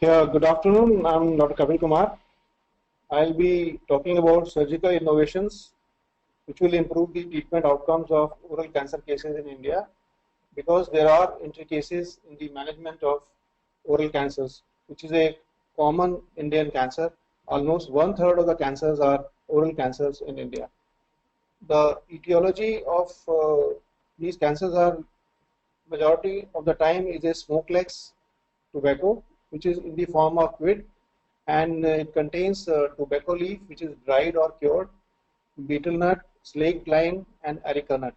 Yeah, good afternoon. I'm Dr. Kapil Kumar. I'll be talking about surgical innovations which will improve the treatment outcomes of oral cancer cases in India because there are intricacies in the management of oral cancers, which is a common Indian cancer. Almost one third of the cancers are oral cancers in India. The etiology of these cancers are majority of the time is a smokeless tobacco, which is in the form of quid, and it contains tobacco leaf, which is dried or cured, betel nut, slaked lime, and areca nut.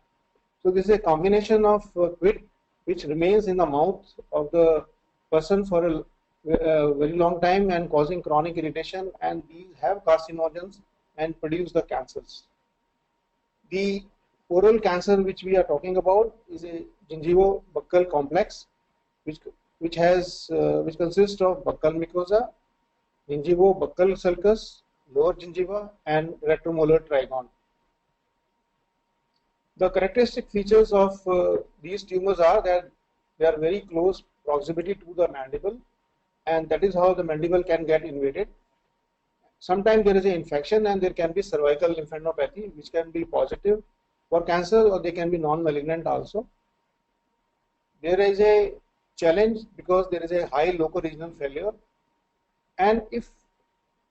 So this is a combination of quid, which remains in the mouth of the person for a very long time and causing chronic irritation, and these have carcinogens and produce the cancers. The oral cancer which we are talking about is a gingivo-buccal complex, which which consists of buccal mucosa, gingivo-buccal sulcus, lower gingiva, and retromolar trigon. The characteristic features of these tumors are that they are very close proximity to the mandible, and that is how the mandible can get invaded. Sometimes there is an infection and there can be cervical lymphadenopathy, which can be positive for cancer, or they can be non-malignant also. There is a challenge because there is a high locoregional failure, and if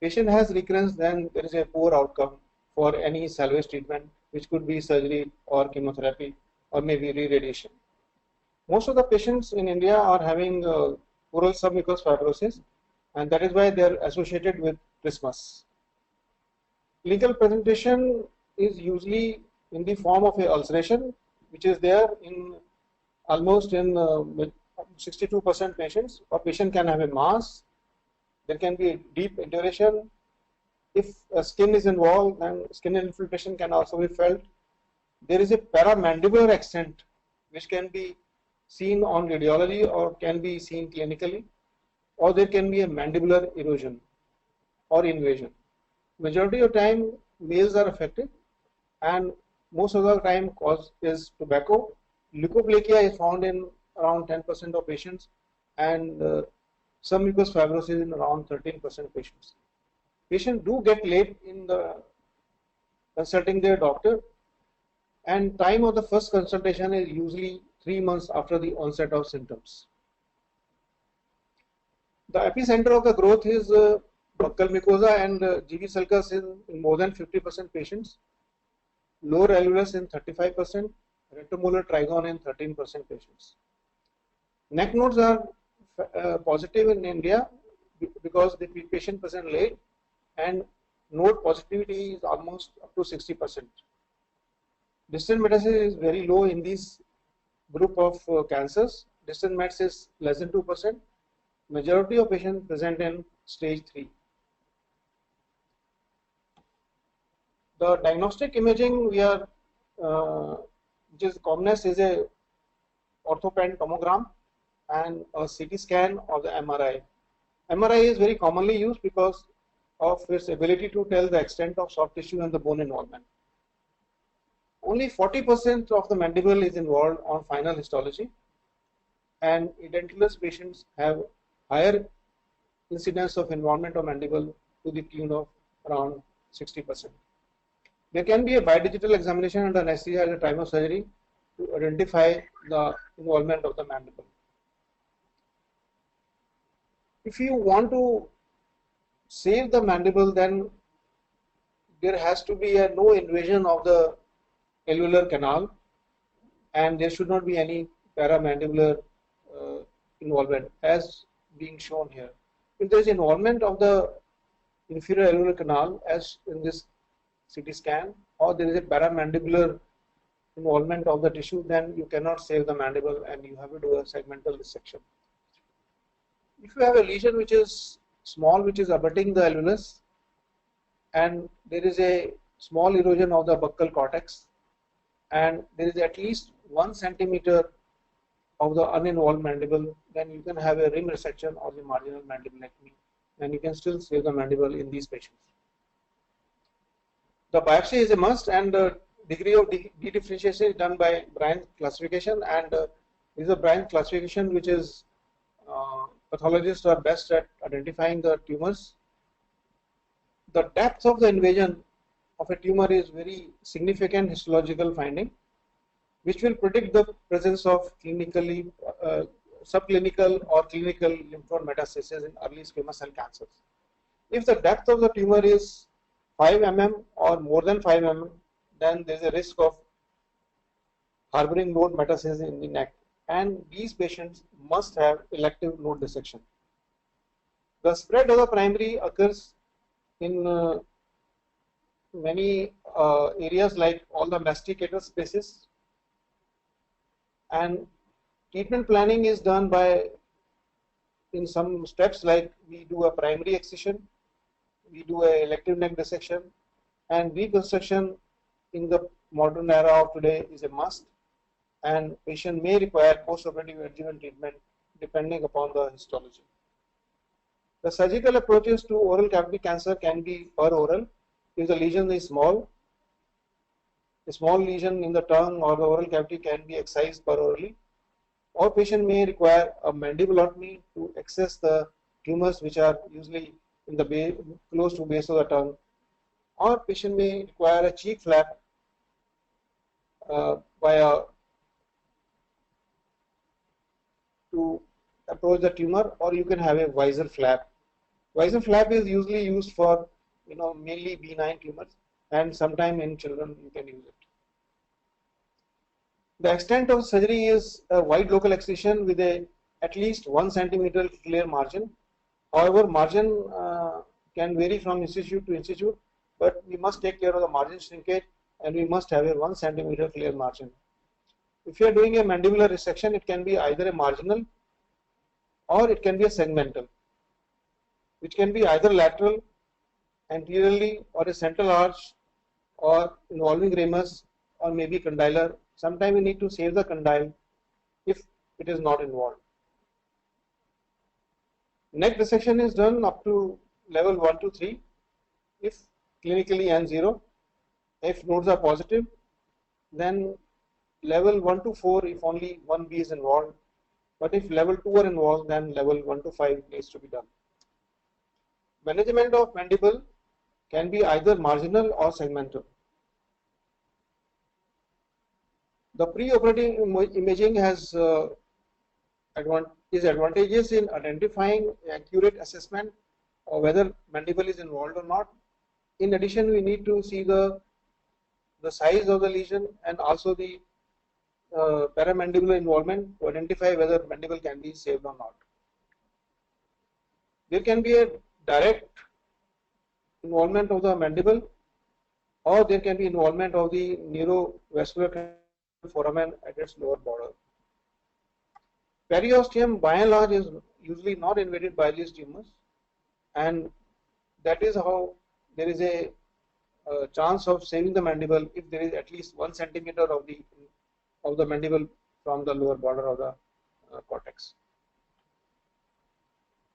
patient has recurrence, then there is a poor outcome for any salvage treatment, which could be surgery or chemotherapy or maybe re-radiation. Most of the patients in India are having oral submucous fibrosis, and that is why they are associated with trismus. Clinical presentation is usually in the form of a ulceration, which is there in almost in 62% patients, or patient can have a mass. There can be a deep induration. If skin is involved, then skin infiltration can also be felt. There is a paramandibular accent which can be seen on radiology or can be seen clinically, or there can be a mandibular erosion or invasion. Majority of time males are affected, and most of the time cause is tobacco. Leukoplakia is found in around 10% of patients, and submucous fibrosis in around 13% patients. Patients do get late in the consulting their doctor, and time of the first consultation is usually 3 months after the onset of symptoms. The epicenter of the growth is buccal mucosa and GV sulcus in more than 50% patients, lower alveolus in 35%, retromolar trigon in 13% patients. Neck nodes are positive in India because the patient present late, and node positivity is almost up to 60%. Distant metastasis is very low in this group of cancers. Distant mets is less than 2%. Majority of patients present in stage 3. The diagnostic imaging we are, which is commonest, is a orthopan tomogram and a CT scan or the MRI. MRI is very commonly used because of its ability to tell the extent of soft tissue and the bone involvement. Only 40% of the mandible is involved on final histology, and edentulous patients have higher incidence of involvement of mandible to the tune of around 60%. There can be a bidigital examination under anesthesia at the time of surgery to identify the involvement of the mandible. If you want to save the mandible, then there has to be no invasion of the alveolar canal, and there should not be any paramandibular involvement as being shown here. If there is involvement of the inferior alveolar canal, as in this CT scan, or there is a paramandibular involvement of the tissue, then you cannot save the mandible and you have to do a segmental dissection. If you have a lesion which is small, which is abutting the alveolus, and there is a small erosion of the buccal cortex, and there is at least 1 centimeter of the uninvolved mandible, then you can have a rim resection or the marginal mandibulectomy, and you can still save the mandible in these patients. The biopsy is a must, and the degree of dedifferentiation is done by Bryan classification, and this is a Bryan classification which is pathologists are best at identifying the tumors. The depth of the invasion of a tumor is very significant histological finding, which will predict the presence of clinically subclinical or clinical lymph node metastasis in early squamous cell cancers. If the depth of the tumor is 5 mm or more than 5 mm, then there is a risk of harboring node metastasis in the neck, and these patients must have elective node dissection. The spread of the primary occurs in many areas like all the masticator spaces, and treatment planning is done by in some steps, like we do a primary excision, we do a elective neck dissection, and reconstruction in the modern era of today is a must, and patient may require post-operative adjuvant treatment depending upon the histology. The surgical approaches to oral cavity cancer can be per oral if the lesion is small. A small lesion in the tongue or the oral cavity can be excised per orally, or patient may require a mandibulotomy to access the tumors which are usually in the base, close to base of the tongue, or patient may require a cheek flap to approach the tumor, or you can have a visor flap. Visor flap is usually used for mainly benign tumors, and sometime in children you can use it. The extent of surgery is a wide local excision with at least 1 centimeter clear margin. However, margin can vary from institute to institute, but we must take care of the margin shrinkage, and we must have a 1 centimeter clear margin. If you are doing a mandibular resection, it can be either a marginal or it can be a segmental, which can be either lateral, anteriorly, or a central arch, or involving ramus, or maybe condylar. Sometimes we need to save the condyle if it is not involved. Neck dissection is done up to level 1 to 3 if clinically N0. If nodes are positive, then level 1 to 4 if only 1B is involved. But if level 2 are involved, then level 1 to 5 needs to be done. Management of mandible can be either marginal or segmental. The pre-operative imaging is advantageous in identifying accurate assessment of whether mandible is involved or not. In addition, we need to see the size of the lesion and also the paramandibular involvement to identify whether mandible can be saved or not. There can be a direct involvement of the mandible, or there can be involvement of the neurovascular foramen at its lower border. Periosteum by and large is usually not invaded by these tumors, and that is how there is a chance of saving the mandible if there is at least 1 centimeter of the mandible from the lower border of the cortex.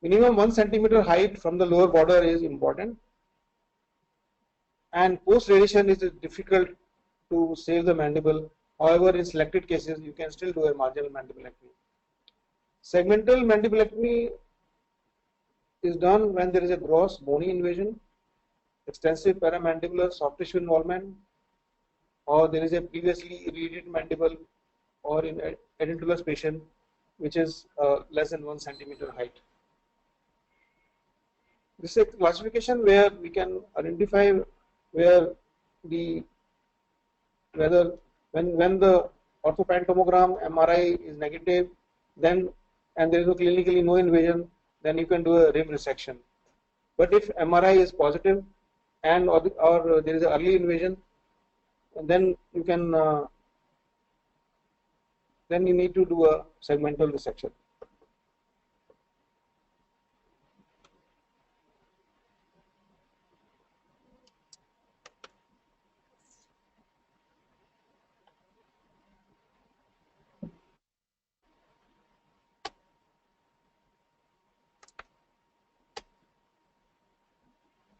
Minimum 1 centimeter height from the lower border is important, and post radiation is difficult to save the mandible. However, in selected cases, you can still do a marginal mandibulectomy. Segmental mandibulectomy is done when there is a gross bony invasion, extensive paramandibular soft tissue involvement, or there is a previously irradiated mandible, or in edentulous patient which is less than 1 centimeter height. This is a classification where we can identify whether when the orthopantomogram MRI is negative, then and there is clinically no invasion, then you can do a rim resection. But if MRI is positive and or there is an early invasion, then you can then you need to do a segmental resection.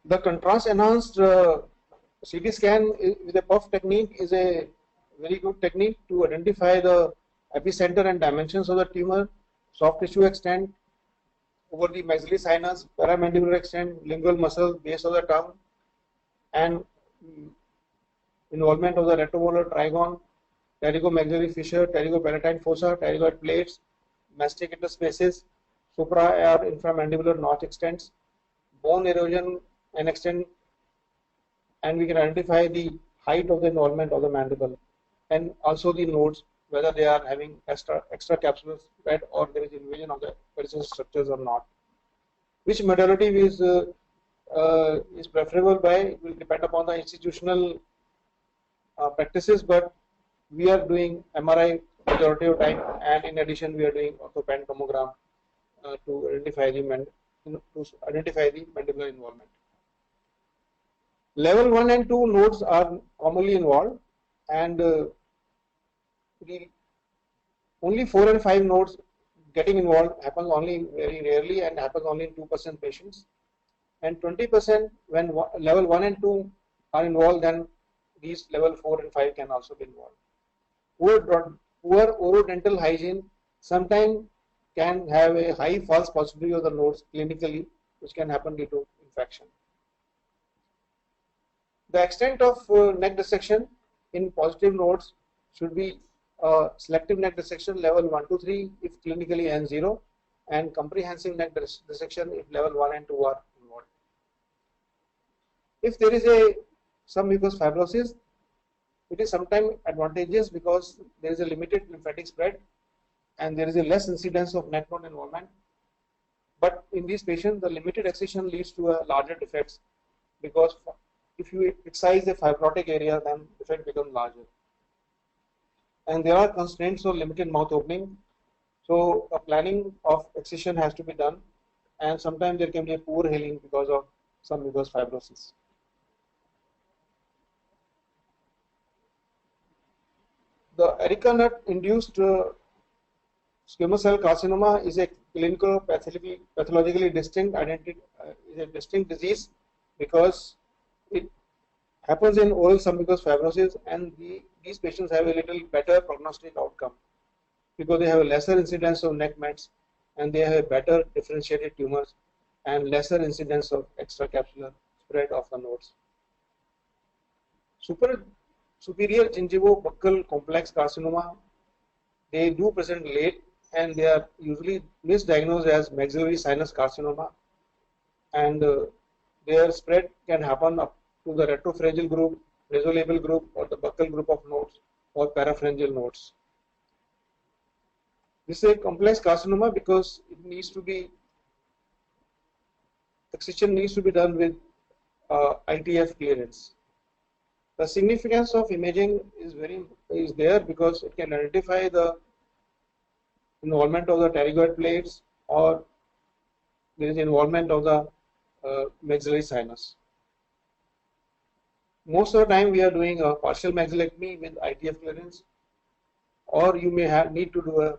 The contrast enhanced CT scan with a PUF technique is a very good technique to identify the epicenter and dimensions of the tumor, soft tissue extent, over the maxillary sinus, paramandibular extent, lingual muscle, base of the tongue, and involvement of the retromolar trigon, pterygomaxillary fissure, pterygopalatine fossa, pterygoid plates, masticator spaces, supra or inframandibular notch extents, bone erosion and extent, and we can identify the height of the involvement of the mandible and also the nodes, whether they are having extra capsular spread or there is invasion of the peripheral structures or not. Which modality is preferable by will depend upon the institutional practices, but we are doing MRI majority of time, and in addition we are doing orthopan tommogram to identify the mandibular involvement. Level 1 and 2 nodes are commonly involved, and the only 4 and 5 nodes getting involved happens only very rarely and happens only in 2% patients, and 20% when level 1 and 2 are involved, then these level 4 and 5 can also be involved. Poor orodental hygiene sometimes can have a high false positivity of the nodes clinically, which can happen due to infection. The extent of neck dissection in positive nodes should be selective neck dissection level 1 to 3 if clinically N0, and comprehensive neck dissection if level 1 and 2 are involved. If there is some mucous fibrosis, it is sometimes advantageous because there is a limited lymphatic spread and there is a less incidence of neck node involvement. But in these patients, the limited excision leads to a larger defects, because if you excise the fibrotic area, then defect becomes larger. And there are constraints of limited mouth opening, so a planning of excision has to be done, and sometimes there can be a poor healing because of some mucous fibrosis. The Erica nut induced squamous cell carcinoma is a clinical pathologically distinct is a distinct disease because it happens in oral submucous fibrosis, and these patients have a little better prognostic outcome because they have a lesser incidence of neck mets and they have a better differentiated tumors and lesser incidence of extracapsular spread of the nodes. Superior gingivo-buccal complex carcinoma, they do present late and they are usually misdiagnosed as maxillary sinus carcinoma, and their spread can happen up to the retropharyngeal group, nasolabial group, or the buccal group of nodes or parapharyngeal nodes. This is a complex carcinoma because it needs to be, excision needs to be done with ITF clearance. The significance of imaging is there because it can identify the involvement of the pterygoid plates or there is involvement of the maxillary sinus. Most of the time we are doing a partial maxillectomy with ITF clearance, or you may need to do a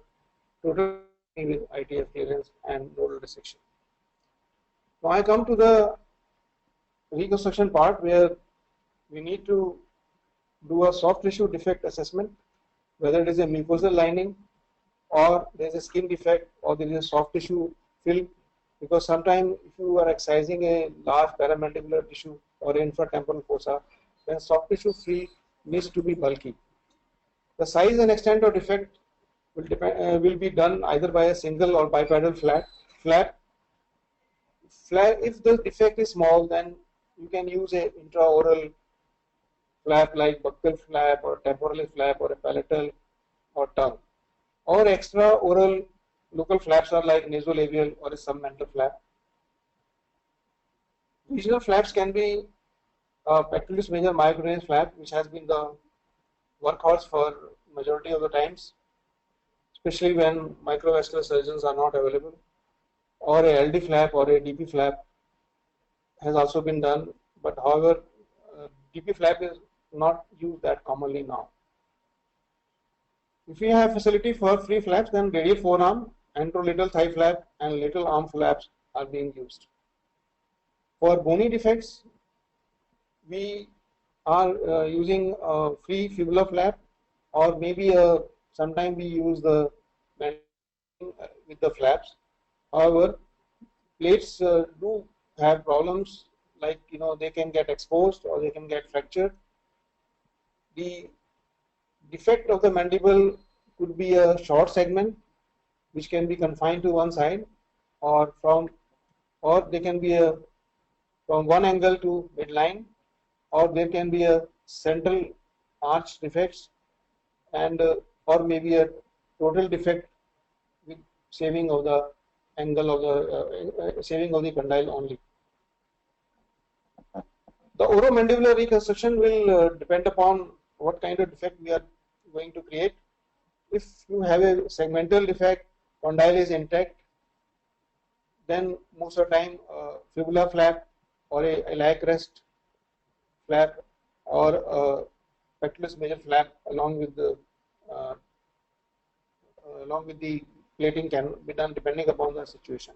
total with ITF clearance and nodal dissection. Now I come to the reconstruction part where we need to do a soft tissue defect assessment, whether it is a mucosal lining or there is a skin defect or there is a soft tissue film, because sometimes if you are excising a large paramandibular tissue or infratemporal fossa, then soft tissue free needs to be bulky. The size and extent of defect will be done either by a single or bipedal flap. If the defect is small, then you can use a intraoral flap like buccal flap or temporalis flap or a palatal or tongue, or extra oral local flaps are like nasolabial or a submental flap. Regional flaps can be pectoralis major myocutaneous flap, which has been the workhorse for majority of the times, especially when microvascular surgeons are not available, or a LD flap or a DP flap has also been done, but however DP flap is not used that commonly now. If we have facility for free flaps, then radial forearm, anterolateral thigh flap and lateral arm flaps are being used. For bony defects, we are using a free fibula flap, or maybe sometimes we use the with the flaps. However, plates do have problems, like they can get exposed or they can get fractured. The defect of the mandible could be a short segment which can be confined to one side, or they can be from one angle to midline, or there can be a central arch defects, and or maybe a total defect with saving of the angle of the saving of the condyle only. The oromandibular reconstruction will depend upon what kind of defect we are going to create. If you have a segmental defect, condyle is intact, then most of the time fibula flap or a iliac crest flap or pectoralis major flap uh, along with the plating can be done depending upon the situation.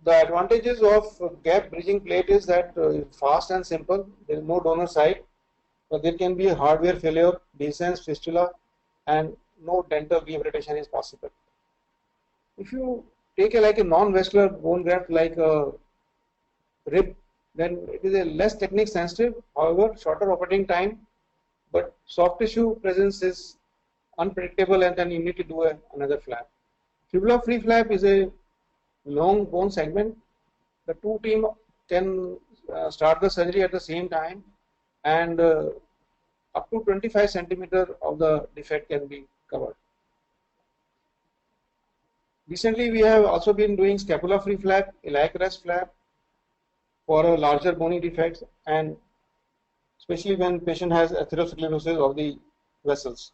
The advantages of gap bridging plate is that it's fast and simple. There is no donor side, but there can be a hardware failure, descent, fistula, and no dental rehabilitation is possible. If you take like a non-vascular bone graft like a rib, then it is a less technique sensitive, however shorter operating time, but soft tissue presence is unpredictable, and then you need to do another flap. Fibula free flap is a long bone segment. The two team can start the surgery at the same time, and up to 25 centimeter of the defect can be covered. Recently, we have also been doing scapula free flap, iliac crest flap for a larger bony defects, and especially when patient has atherosclerosis of the vessels.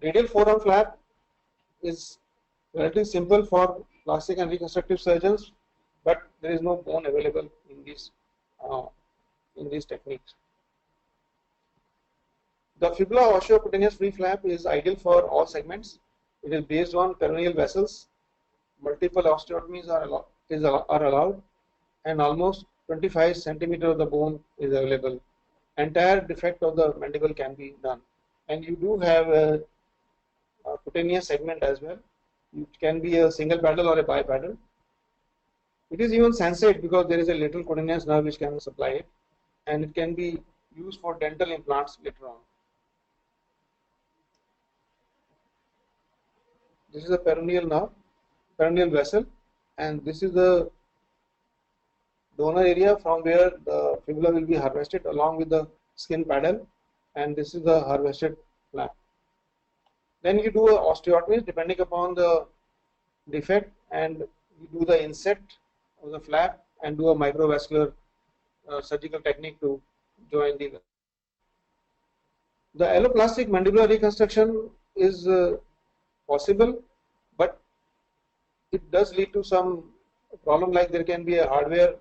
Radial forearm flap is relatively simple for plastic and reconstructive surgeons, but there is no bone available in these techniques. The fibula osteocutaneous free flap is ideal for all segments. It is based on peroneal vessels. Multiple osteotomies are allowed, and almost 25 centimeter of the bone is available. Entire defect of the mandible can be done, and you do have a cutaneous segment as well. It can be a single paddle or a bipaddle. It is even sensate because there is a little cutaneous nerve which can supply it, and it can be used for dental implants later on. This is a peroneal nerve, peroneal vessel, and this is the donor area from where the fibula will be harvested along with the skin paddle, and this is the harvested flap. Then you do a osteotomy depending upon the defect, and you do the inset of the flap and do a microvascular surgical technique to join the vessel. The alloplastic mandibular reconstruction is possible, but it does lead to some problem, like there can be a hardware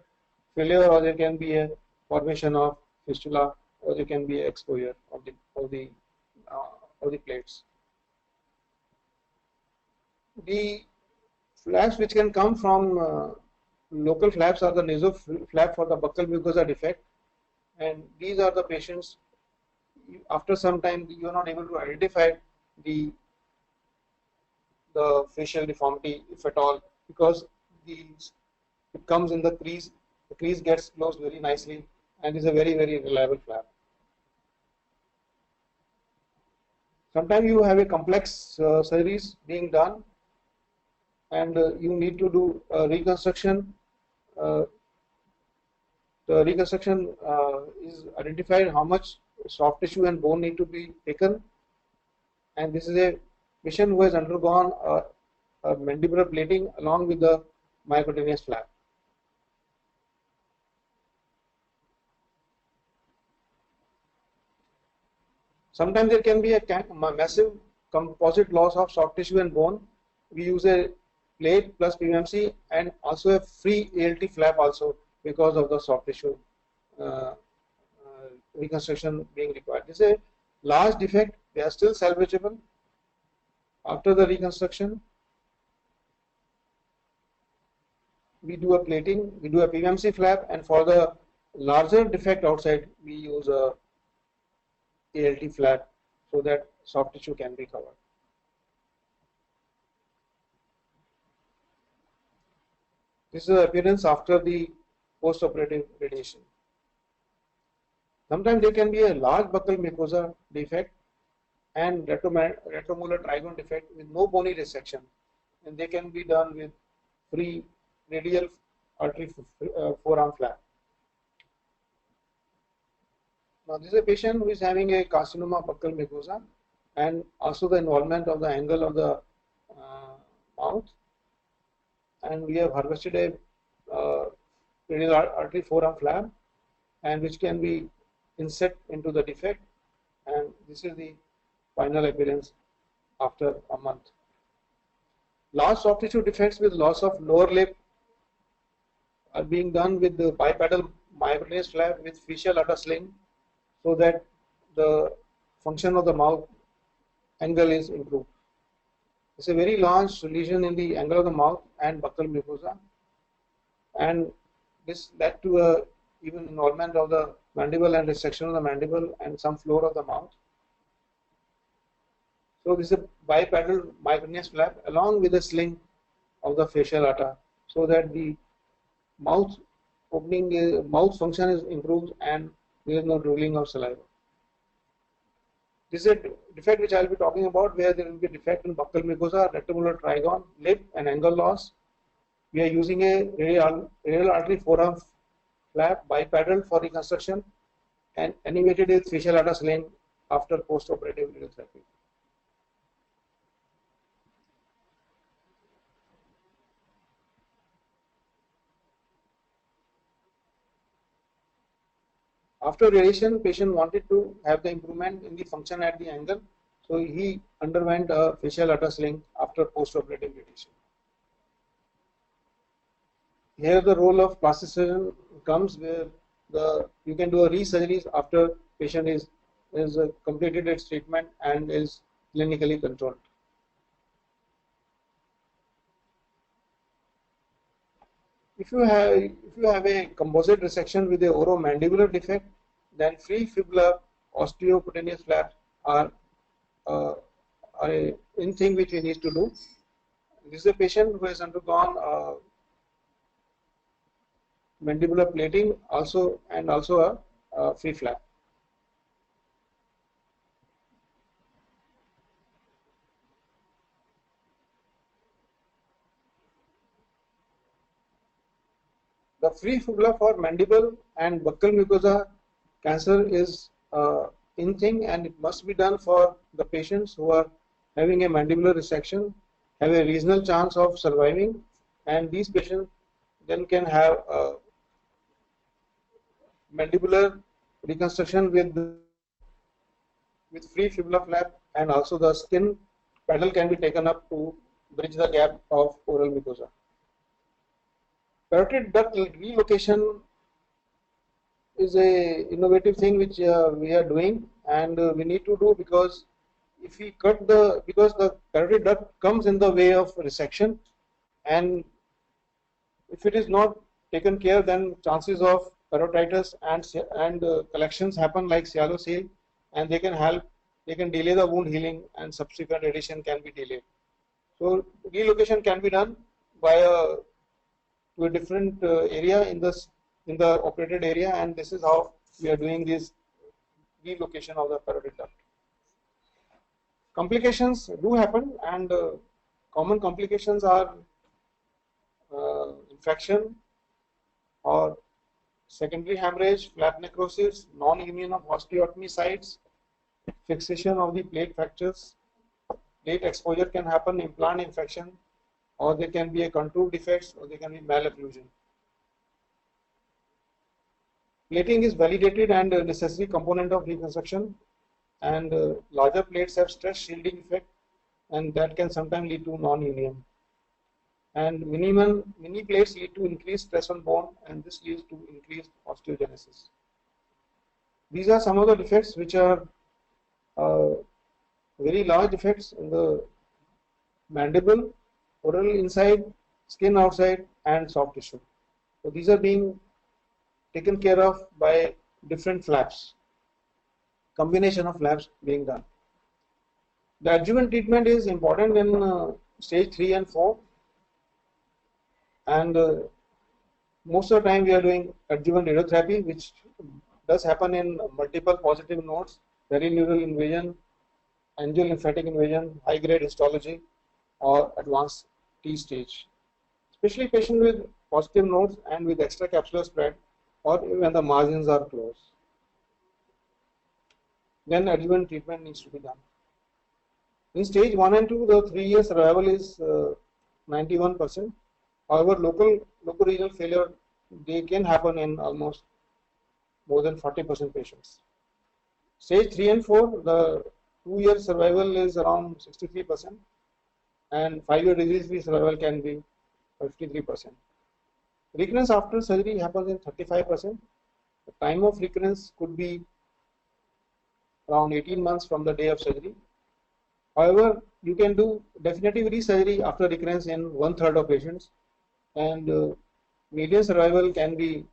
failure, or there can be a formation of fistula, or there can be exposure of the plates. The flaps which can come from local flaps are the nasal flap for the buccal mucosa defect, and these are the patients, after some time you are not able to identify the facial deformity, if at all, because it comes in the crease. The crease gets closed very nicely and is a very, very reliable flap. Sometimes you have a complex surgeries being done, and you need to do reconstruction. The reconstruction is identified how much soft tissue and bone need to be taken, and this is a patient who has undergone a mandibular plating along with the myocutaneous flap. Sometimes there can be a massive composite loss of soft tissue and bone. We use a plate plus PMC and also a free ALT flap also, because of the soft tissue reconstruction being required. This is a large defect. They are still salvageable after the reconstruction. We do a plating, we do a PMC flap, and for the larger defect outside, we use a ALT flap so that soft tissue can be covered. This is the appearance after the post-operative radiation. Sometimes there can be a large buccal mucosa defect and retromolar trigone defect with no bony resection, and they can be done with free radial artery forearm flap. Now this is a patient who is having a carcinoma buccal mucosa and also the involvement of the angle of the mouth, and we have harvested a radial artery forearm flap, and which can be inset into the defect, and this is the final appearance after a month. Large soft tissue defects with loss of lower lip are being done with the bipedal membranous flap with facial atta sling, so that the function of the mouth angle is improved. It's a very large lesion in the angle of the mouth and buccal mucosa, and this led to a even involvement of the mandible and resection of the mandible and some floor of the mouth. So this is a bipedal membranous flap along with a sling of the facial atta, so that the mouth opening, mouth function is improved and there is no drooling of saliva. This is a defect which I will be talking about, where there will be a defect in buccal mucosa, retromolar trigone, lip and angle loss. We are using a radial artery forearm flap bipedal for reconstruction and animated with facial atta sling after post-operative radiotherapy. After radiation, patient wanted to have the improvement in the function at the angle, so he underwent a facial atta sling after post-operative radiation. Here the role of plastic surgeon comes, where you can do a resurgery after patient is completed its treatment and is clinically controlled. If you have a composite resection with a oromandibular defect, then free fibula osteocutaneous flaps are a thing which we need to do. This is a patient who has undergone mandibular plating and also a free flap. The free fibula for mandible and buccal mucosa cancer is in thing, and it must be done for the patients who are having a mandibular resection, have a reasonable chance of surviving, and these patients then can have mandibular reconstruction with free fibula flap, and also the skin pedal can be taken up to bridge the gap of oral mucosa. Parotid duct relocation is a innovative thing which we are doing, and we need to do, because if we cut because the parotid duct comes in the way of resection, and if it is not taken care, then chances of parotitis and collections happen like sialosyl, and they can delay the wound healing, and subsequent radiation can be delayed. So relocation can be done by to a different area in the operated area, and this is how we are doing this relocation of the parotid duct. Complications do happen, and common complications are infection or secondary hemorrhage, flap necrosis, non-union of osteotomy sites, fixation of the plate fractures. Plate exposure can happen, implant infection, or there can be a contour defects, or there can be malocclusion. Plating is validated and a necessary component of reconstruction, and larger plates have stress shielding effect, and that can sometimes lead to non-union. And mini plates lead to increased stress on bone, and this leads to increased osteogenesis. These are some of the defects which are very large defects in the mandible, oral inside, skin outside, and soft tissue. So these are being taken care of by different flaps, combination of flaps being done. The adjuvant treatment is important in stage 3 and 4, and Most of the time we are doing adjuvant radiotherapy, which does happen in multiple positive nodes, perineural invasion, angiolymphatic invasion, high-grade histology, or advanced T stage. Especially patients with positive nodes and with extracapsular spread, or when the margins are close. Then adjuvant treatment needs to be done. In stage 1 and 2, the 3-year survival is 91%. However, local regional failure, they can happen in almost more than 40% patients. Stage 3 and 4, the 2-year survival is around 63%, and 5-year disease-free survival can be 53%. Recurrence after surgery happens in 35%. The time of recurrence could be around 18 months from the day of surgery. However, you can do definitive resurgery after recurrence in 1/3 of patients, and median survival can be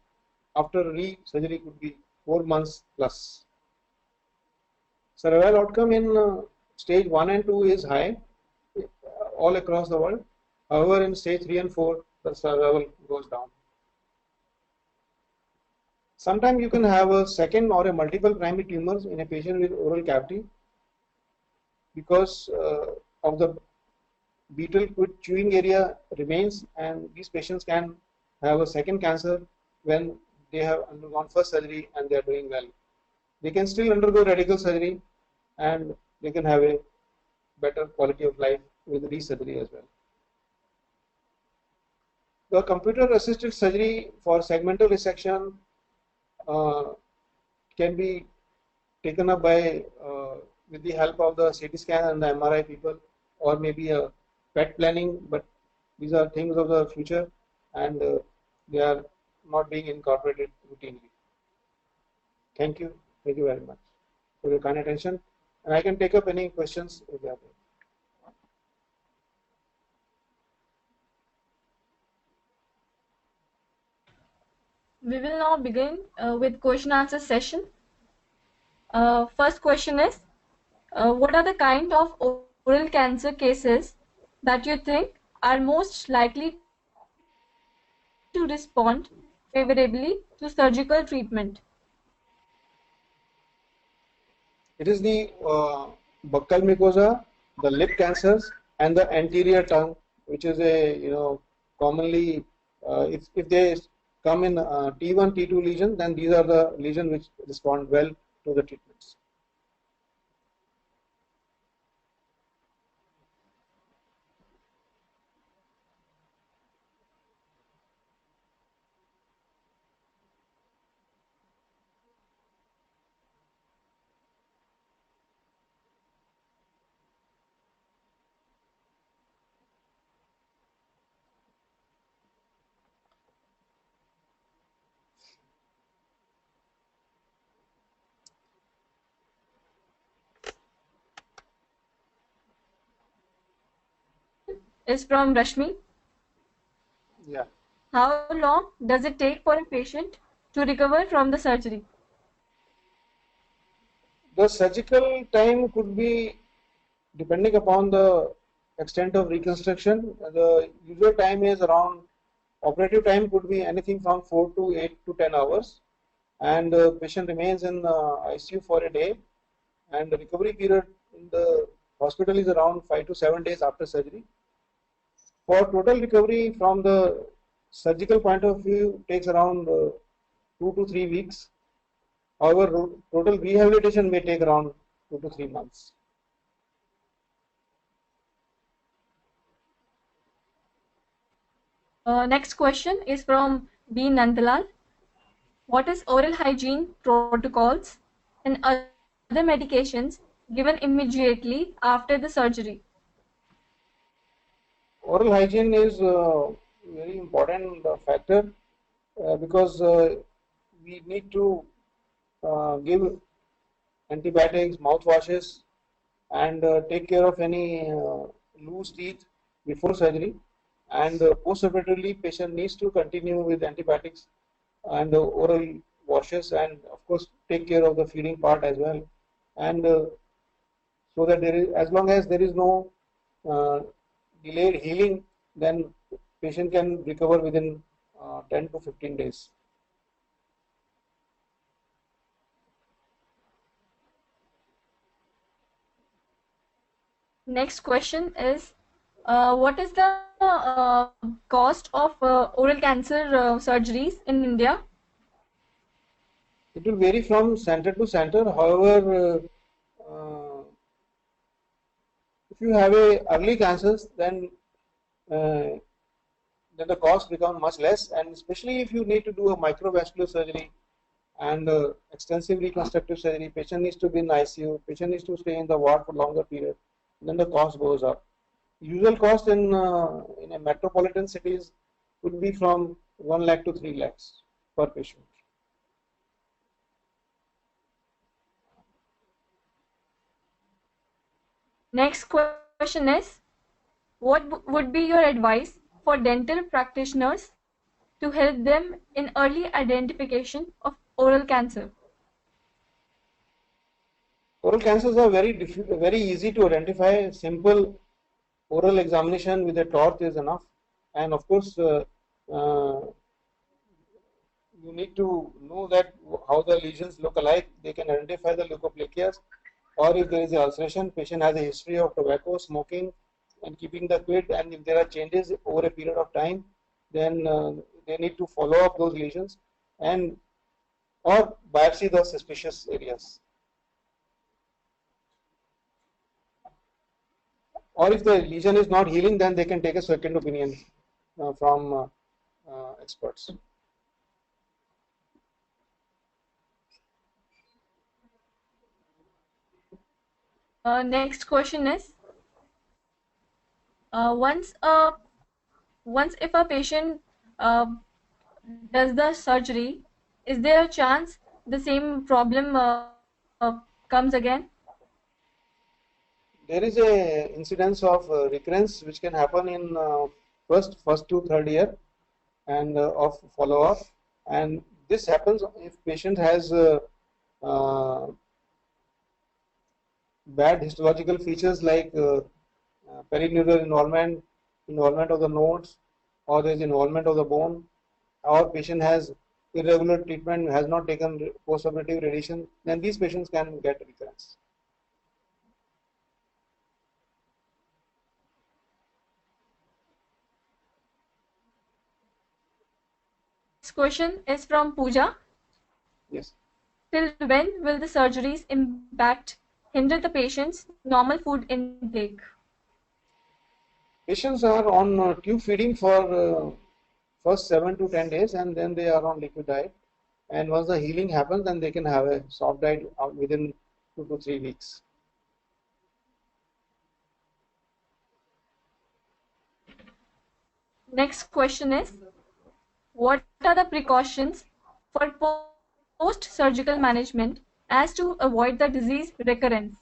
after re-surgery could be 4 months plus. Survival outcome in stage 1 and 2 is high all across the world. However, in stage 3 and 4, the survival goes down. Sometimes you can have a second or a multiple primary tumors in a patient with oral cavity because of the beetle quid chewing area remains, and these patients can have a second cancer when they have undergone first surgery and they are doing well. They can still undergo radical surgery and they can have a better quality of life with resurgery as well. The computer assisted surgery for segmental resection can be taken up by with the help of the CT scan and the MRI people, or maybe a PET planning, but these are things of the future and they are not being incorporated routinely. Thank you very much for your kind attention, and I can take up any questions if you have. We will now begin with question answer session. First question is, what are the kind of oral cancer cases that you think are most likely to respond favorably to surgical treatment? It is the buccal mucosa, the lip cancers, and the anterior tongue, which is a commonly if they come in T1, T2 lesion, then these are the lesions which respond well to the treatments. Is from Rashmi. Yeah. How long does it take for a patient to recover from the surgery? The surgical time could be depending upon the extent of reconstruction. The usual time is around, operative time could be anything from 4 to 8 to 10 hours, and the patient remains in ICU for a day, and the recovery period in the hospital is around 5 to 7 days after surgery. For total recovery from the surgical point of view takes around 2 to 3 weeks. However, total rehabilitation may take around 2 to 3 months. Next question is from B. Nandalal. What is oral hygiene protocols and other medications given immediately after the surgery? Oral hygiene is a very important factor because we need to give antibiotics, mouthwashes, and take care of any loose teeth before surgery. And post-operatively, patient needs to continue with antibiotics and oral washes, and of course take care of the feeding part as well. And so that there is, as long as there is no delayed healing, then patient can recover within 10 to 15 days. Next question is, what is the cost of oral cancer surgeries in India? It will vary from center to center. However, if you have a early cancers, uh, then the cost becomes much less, and especially if you need to do a microvascular surgery and extensive reconstructive surgery, patient needs to be in ICU, patient needs to stay in the ward for longer period, then the cost goes up. Usual cost in a metropolitan cities would be from 1 lakh to 3 lakhs per patient. Next question is, what would be your advice for dental practitioners to help them in early identification of oral cancer? Oral cancers are very easy to identify. Simple oral examination with a torch is enough, and of course, uh, you need to know that how the lesions look alike. They can identify the leukoplakias, or if there is a ulceration, patient has a history of tobacco, smoking, and keeping the quid, and if there are changes over a period of time, then they need to follow up those lesions and or biopsy the suspicious areas. Or if the lesion is not healing, then they can take a second opinion from experts. Next question is, once if a patient uh, does the surgery, is there a chance the same problem comes again? There is a incidence of recurrence which can happen in first to third year and of follow up, and this happens if patient has bad histological features like perineural involvement of the nodes, or there is involvement of the bone, or patient has irregular treatment, has not taken post-operative radiation, then these patients can get recurrence. Next question is from Pooja. Yes. Till when will the surgeries impact hinder the patient's normal food intake? Patients are on tube feeding for first 7 to 10 days, and then they are on liquid diet. And once the healing happens, then they can have a soft diet within 2 to 3 weeks. Next question is, what are the precautions for post-surgical management as to avoid the disease recurrence?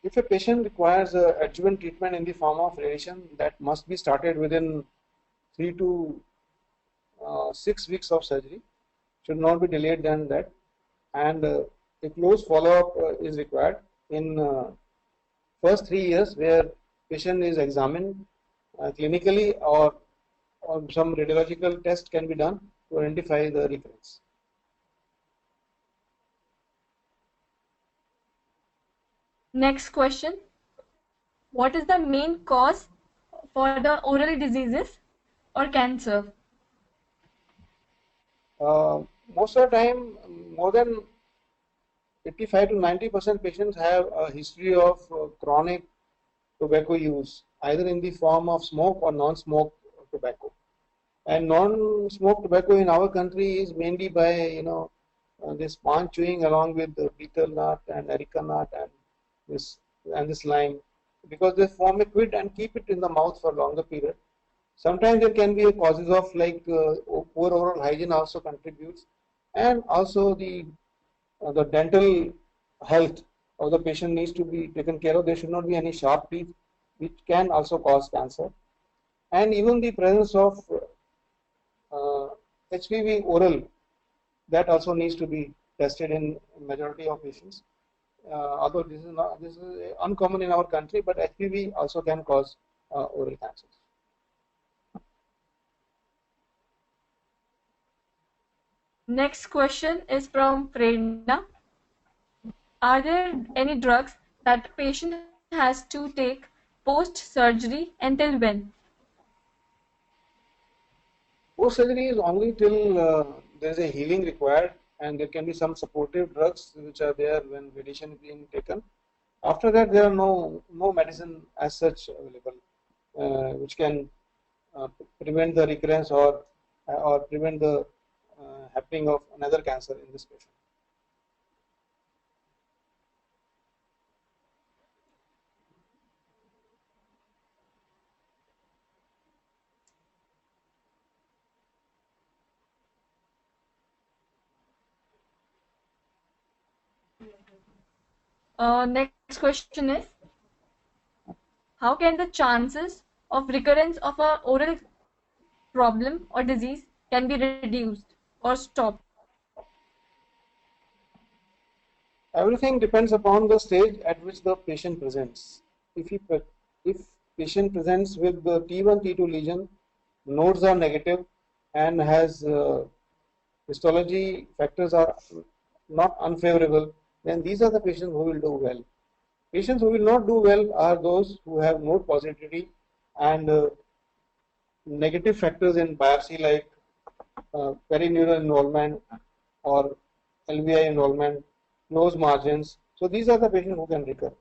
If a patient requires adjuvant treatment in the form of radiation, that must be started within 3 to 6 weeks of surgery, should not be delayed than that, and a close follow-up is required in first 3 years, where patient is examined clinically, or some radiological test can be done to identify the recurrence. Next question, what is the main cause for the oral diseases or cancer? Most of the time, more than 85 to 90% patients have a history of chronic tobacco use, either in the form of smoke or non-smoke tobacco. And non-smoke tobacco in our country is mainly by this pan chewing along with the betel nut and areca nut and this lime, because they form a quid and keep it in the mouth for longer period. Sometimes there can be a causes of like poor oral hygiene also contributes, and also the dental health of the patient needs to be taken care of. There should not be any sharp teeth, which can also cause cancer, and even the presence of HPV oral, that also needs to be tested in majority of patients. Although this is uncommon in our country, but HPV also can cause oral cancers. Next question is from Prerna. Are there any drugs that patient has to take post-surgery until when? Post surgery is only till there is a healing required, and there can be some supportive drugs which are there when radiation is being taken. After that, there are no medicine as such available which can prevent the recurrence or prevent the happening of another cancer in this patient. Next question is, how can the chances of recurrence of a oral problem or disease can be reduced or stopped? Everything depends upon the stage at which the patient presents. If patient presents with the T1, T2 lesion, nodes are negative, and has histology factors are not unfavorable, then these are the patients who will do well. Patients who will not do well are those who have node positivity and negative factors in biopsy like perineural involvement or LVI involvement, close margins. So these are the patients who can recur.